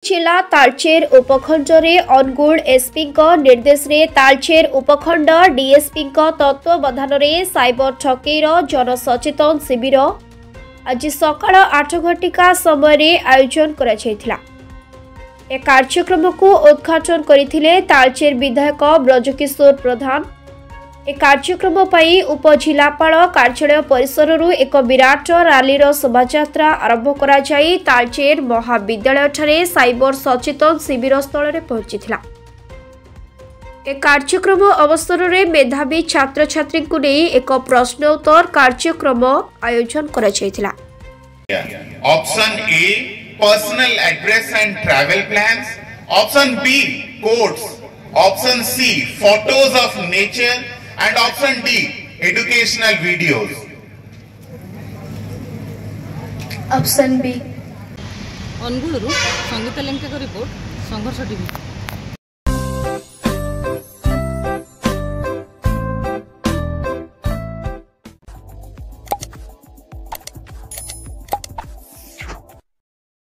जिला तालचेर उपखंड अनुगुल एसपी निर्देश में तालचेर उपखंड डीएसपी तत्वावधान में साइबर ठकेईर जनसचेतन शिविर आज सकाळ 8 घटिका समय आयोजन करा। ए कार्यक्रम को उद्घाटन करथिले तालचेर विधायक ब्रजकिशोर प्रधान। ए कार्यक्रम पई उपजिलापाल कार्यालय परिसर एक विराट रैली शोभायात्रा आरंभ करा जाई तालचेर महाविद्यालय ठारे साइबर सचेतन शिविर स्थल में पहुंचीथिला। ए कार्यक्रम अवसर में मेधावी छात्र छात्री को नहीं एक प्रश्नोत्तर कार्यक्रम आयोजन करा जायथिला। Option A personal address and travel plans, option B codes, option C photos of nature and option D educational videos. Option B Angul Sangeeta Lenka report Sangharsh TV.